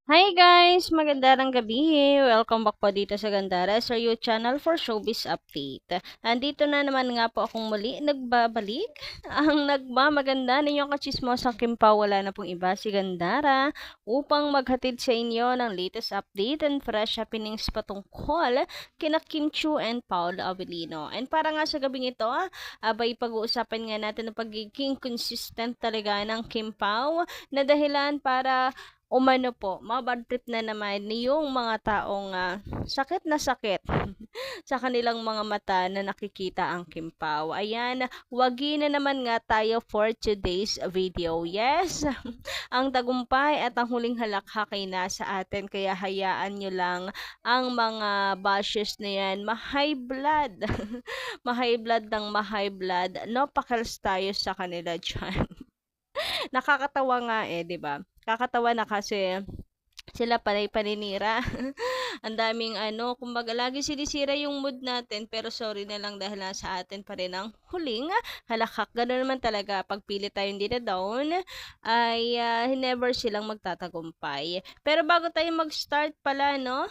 Hi guys! Magandang gabi! Welcome back po dito sa Gandara sa your channel for showbiz update. Andito na naman nga po akong muli nagbabalik. Ang nagmamaganda ninyong kachismosang Kimpa, wala na pong iba si Gandara upang maghatid sa inyo ng latest update and fresh happenings patungkol kina Kim Chiu and Paolo Avellino. And para nga sa gabing ito, abay pag-uusapan nga natin ang pagiging consistent talaga ng Kim Pao na dahilan para umano po, mabad trip na naman yung mga taong sakit na sakit sa kanilang mga mata na nakikita ang Kimpaw. Ayan, wagi na naman nga tayo for today's video. Yes, ang tagumpay at ang huling halakhak ay nasa atin, kaya hayaan nyo lang ang mga bashes na yan. Ma-high blood. Ma-high blood ng ma-high blood. No pakels tayo sa kanila dyan. Nakakatawa nga eh, 'di ba? Kakatawa na kasi sila panay paninira. Ang daming kumbaga lagi sinisira yung mood natin, pero sorry na lang dahil nasa atin pa rin ang huling halakhak. Ganoon naman talaga pag pili tayong down ay never silang magtatagumpay. Pero bago tayo mag-start pala, no?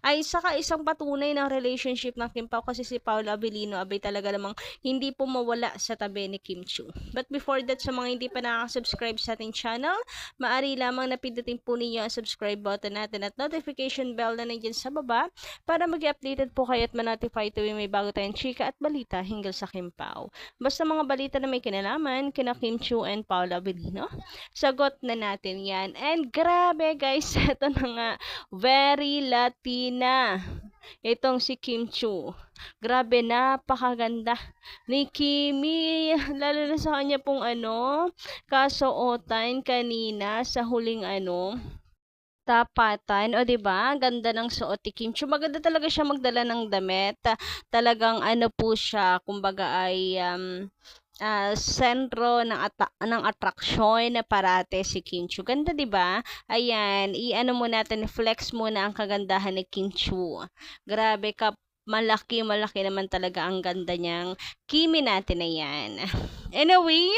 Ay saka isang patunay ng relationship ng Kim Pao kasi si Paolo Avellino abay talaga namang hindi po mawala sa tabi ni Kim Chiu. But before that, sa mga hindi pa nakaka-subscribe sa ating channel, maaari lamang na pindutin po ninyo ang subscribe button natin at notification bell na nandiyan sa baba para mag-updated po kayo at ma-notify tuwing may bago tayong chika at balita hinggil sa Kim Pao. Basta mga balita na may kinalaman kina Kim Chiu and Paolo Avellino, sagot na natin yan. And grabe guys, ito na nga, very Latina. Itong si Kim Chiu. Grabe, napakaganda ni Kimi. Lalo na sa kanya pong kasuotan kanina sa huling tapatan. O 'di ba? Ganda ng suot ni Kim Chiu. Maganda talaga siya magdala ng damit. Talagang po siya, kumbaga ay sentro ng atraksyon na parate si Kim Chiu. Ganda, 'di ba? Ayan, mo natin, flex muna ang kagandahan ni Kim Chiu. Grabe ka, malaki naman talaga ang ganda niyang Kimi natin na yan. Anyway,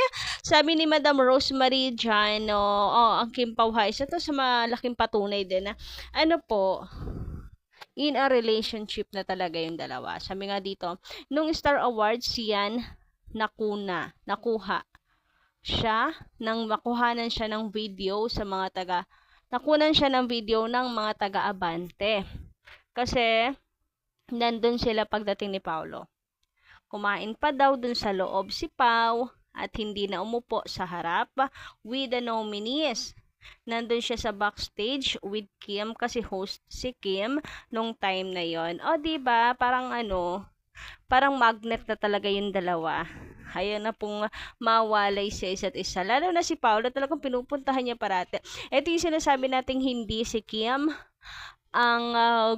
sabi ni Madam Rosemary dyan, ang Kim Pao Highs, ito sa malaking patunay din na in a relationship na talaga yung dalawa. Sabi nga dito, nung Star Awards yan, nakuha siya makuhanan siya ng video sa mga nakunan siya ng video ng mga taga-Abante. Kasi nandun sila pagdating ni Paolo. Kumain pa daw dun sa loob si Pao at hindi na umupo sa harap with the nominees. Nandun siya sa backstage with Kim kasi host si Kim nung time na yon. O, diba? Parang magnet na talaga yung dalawa. Ayaw na pong mawalay sa isa't isa. Lalo na si Paolo, talagang pinupuntahan niya parate. Ito yung sinasabi nating hindi si Kim ang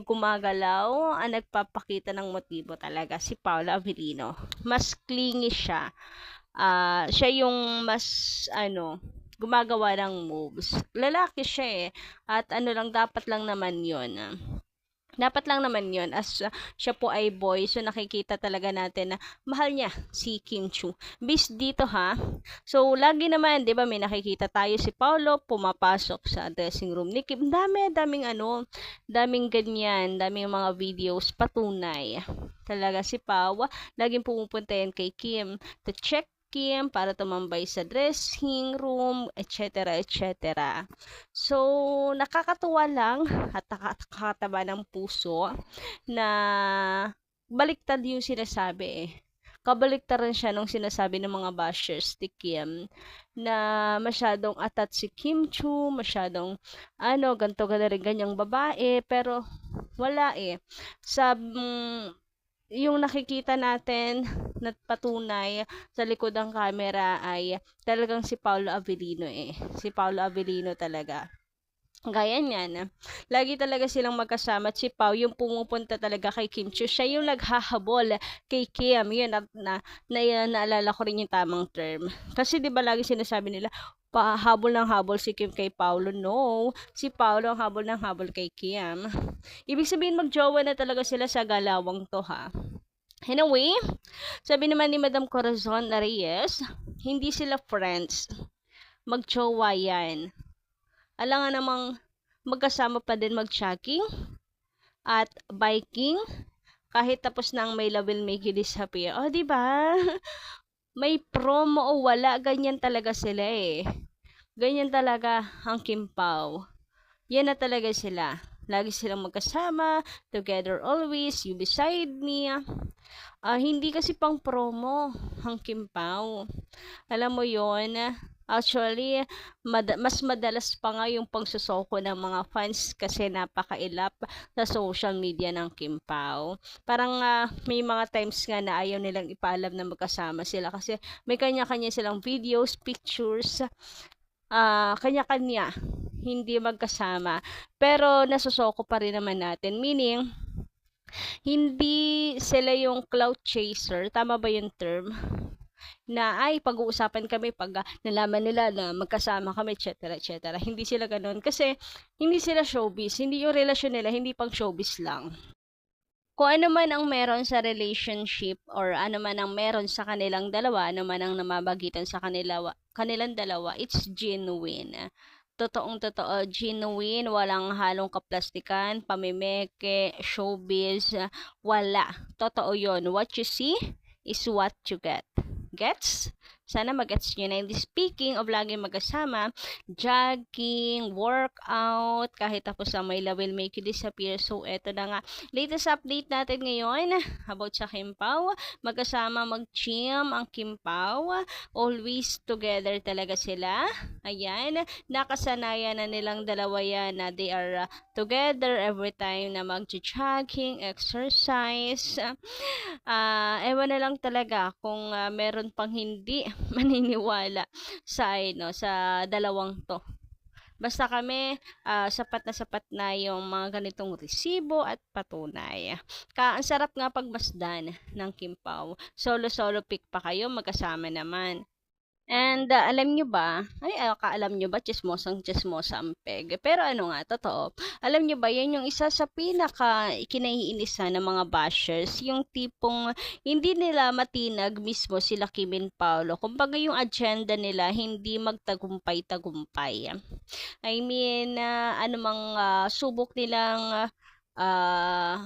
gumagalaw, ang nagpapakita ng motibo talaga si Paolo Avellino. Mas clingy siya. Siya yung mas gumagawa ng moves. Lalaki siya eh. At dapat lang naman yun. Dapat lang naman yon as siya po ay boy, so nakikita talaga natin na mahal niya si Kim Chiu. Bis dito ha. So lagi naman 'di ba may nakikita tayo si Paolo pumapasok sa dressing room ni Kim. Daming ganyan, daming mga videos patunay. Talaga si Pao laging pumupunta yan kay Kim to check Kim para tumambay sa dressing room, etc. etc. So, nakakatuwa lang at nakakataba ng puso na baliktad yung sinasabi eh. Kabaliktaran siya nung sinasabi ng mga bashers ni Kim na masyadong atat si Kim Chiu, masyadong ganto rin ganyang babae, pero wala eh. Yung nakikita natin na patunay sa likod ng camera ay talagang si Paolo Avellino eh. Si Paolo Avellino talaga. Gaya niyan, lagi talaga silang magkasama at si Pao yung pumupunta talaga kay Kim Chiu. Siya yung naghahabol kay Kim. Yun, naalala ko rin yung tamang term. Kasi di ba lagi sinasabi nila, habol ng habol si Kim kay Paolo. No, si Paolo ang habol ng habol kay Kim. Ibig sabihin magjowa na talaga sila sa galawang to ha. Anyway, sabi naman ni Madam Corazon Reyes, hindi sila friends. Magjowa yan. Alangan namang magkasama pa din mag-jogging at biking kahit tapos na ang May Love Will Make You Disappear. Oh, di ba? May promo o wala, ganyan talaga sila eh. Ganyan talaga ang Kim Pao. Yan na talaga sila. Lagi silang magkasama, together always, you beside me. Hindi kasi pang promo ang Kim Pao. Alam mo yon. Actually, mas madalas pa nga yung pangsusoko ng mga fans kasi napakailap sa social media ng Kim Pao. Parang may mga times nga na ayaw nilang ipaalam na magkasama sila kasi may kanya-kanya silang videos, pictures, kanya-kanya, hindi magkasama. Pero nasusoko pa rin naman natin. Meaning, hindi sila yung clout chaser. Tama ba yung term? Na ay pag-uusapan kami pag nalaman nila na magkasama kami, etc. etc. Hindi sila ganoon kasi hindi sila showbiz. Hindi yung relasyon nila, hindi pang showbiz lang. Kung ano man ang meron sa relationship or ano man ang meron sa kanilang dalawa, ano man ang namabagitan sa kanilang dalawa, it's genuine. Totoong totoo, genuine, walang halong kaplastikan, pamimeke, showbiz, wala. Totoo yon. What you see is what you get. Gets? Sana mag-gets nyo na. And speaking of lagi magkasama, jogging, workout, kahit tapos ang May Love Will Make You Disappear. So, eto na nga. Latest update natin ngayon about sa Kim Pao. Magkasama mag-gym ang Kim Pao. Always together talaga sila. Ayan. Nakasanayan na nilang dalawa yan na they are together every time na mag-jogging, exercise. Ewan na lang talaga kung meron pang hindi maniniwala sa sa dalawang to. Basta kami, sapat na yung mga ganitong resibo at patunay. Ang sarap nga pagmasdan ng Kim Pao. Solo-solo pick pa kayo, magkasama naman. And alam nyo ba, kaalam nyo ba, chismosang chismosa ang peg. Pero ano nga, totoo. Alam nyo ba, yan yung isa sa pinaka kinaiinisan ng mga bashers. Yung tipong hindi nila matinag mismo sila Kim and Paolo. Kumbaga yung agenda nila, hindi magtagumpay-tagumpay. I mean, anumang subok nilang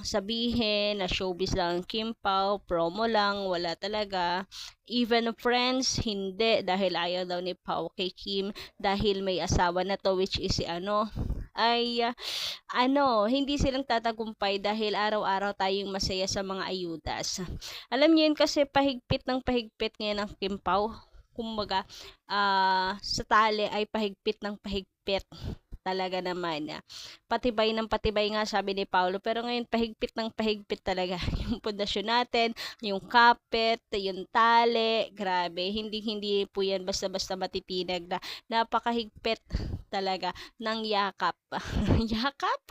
sabihin na showbiz lang Kim Pao, promo lang, wala talaga. Even friends, hindi, dahil ayaw daw ni Pao kay Kim dahil may asawa na to, which is si hindi silang tatagumpay dahil araw-araw tayong masaya sa mga ayudas. Alam niyo yun kasi pahigpit ng pahigpit ngayon ng Kim Pao. Kumbaga, sa tali ay pahigpit ng pahigpit. Talaga naman. Patibay ng patibay nga sabi ni Paulo. Pero ngayon pahigpit ng pahigpit talaga. Yung pundasyon natin, yung kapit, yung tali. Grabe. Hindi po yan basta-basta matitinag na. Napakahigpit talaga ng yakap. Yakap?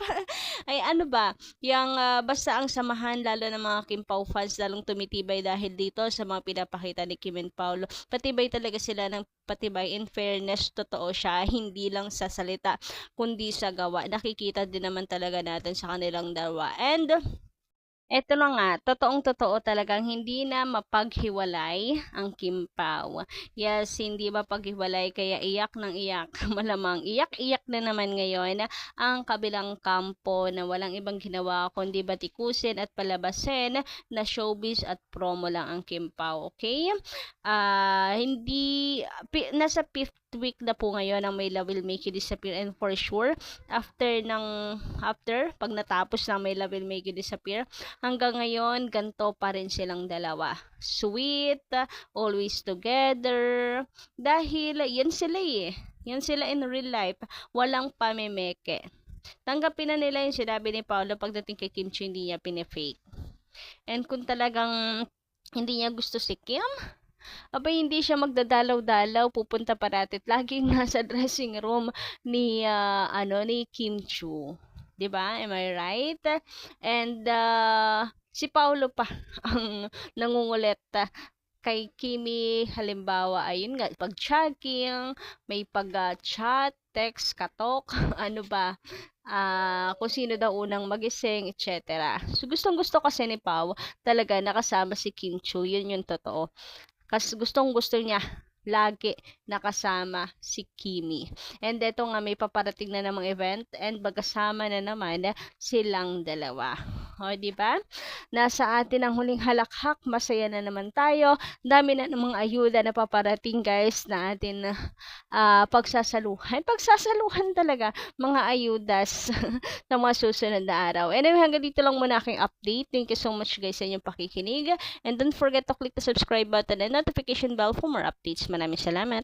Ay ano ba? Yung basta ang samahan lalo ng mga Kim Pao fans lalong tumitibay dahil dito sa mga pinapakita ni Kim and Paulo. Patibay talaga sila ng patibay. In fairness, totoo siya. Hindi lang sa salita kundi sa gawa. Nakikita din naman talaga natin sa kanilang dalawa. And eto na nga, totoong-totoo talagang hindi na mapaghiwalay ang Kim Pao. Yes, hindi mapaghiwalay kaya iyak ng iyak. Malamang iyak-iyak na naman ngayon ang kabilang kampo na walang ibang ginawa kundi batikusin at palabasin na showbiz at promo lang ang Kim Pao. Okay? Nasa 5th week na po ngayon ang May Love Will Make You Disappear, and for sure after pag natapos ng May Love Will Make You Disappear hanggang ngayon ganto pa rin silang dalawa, sweet, always together, dahil yan sila in real life, walang pamemeke. Tanggapin na nila yung sinabi ni Paolo pagdating kay Kim Chiu, hindi niya pinefake. And kung talagang hindi niya gusto si Kim, hindi siya magdadalaw-dalaw, pupunta parati laging nasa dressing room ni Kim Chiu. 'Di ba? Am I right? And si Paulo pa ang nangungulit kay Kimi, halimbawa ayun nga pag-jogging, may pag-chat, text, katok, ano ba? Kung sino daw unang magising, etc. So gustong-gusto kasi ni Pao talaga nakasama si Kim Chiu, yun yung totoo. Kasi gustong-gusto niya lagi nakasama si Kimi. And eto nga may paparating na namang event and magkasama na naman silang dalawa. O, di ba? Nasa atin ang huling halakhak, masaya na naman tayo. Dami na namang ayuda na paparating guys na atin pagsasaluhan. Pagsasaluhan talaga mga ayudas ng mga susunod na araw. Anyway, hanggang dito lang muna aking update. Thank you so much guys sa inyong pakikinig. And don't forget to click the subscribe button and notification bell for more updates. Maraming salamat.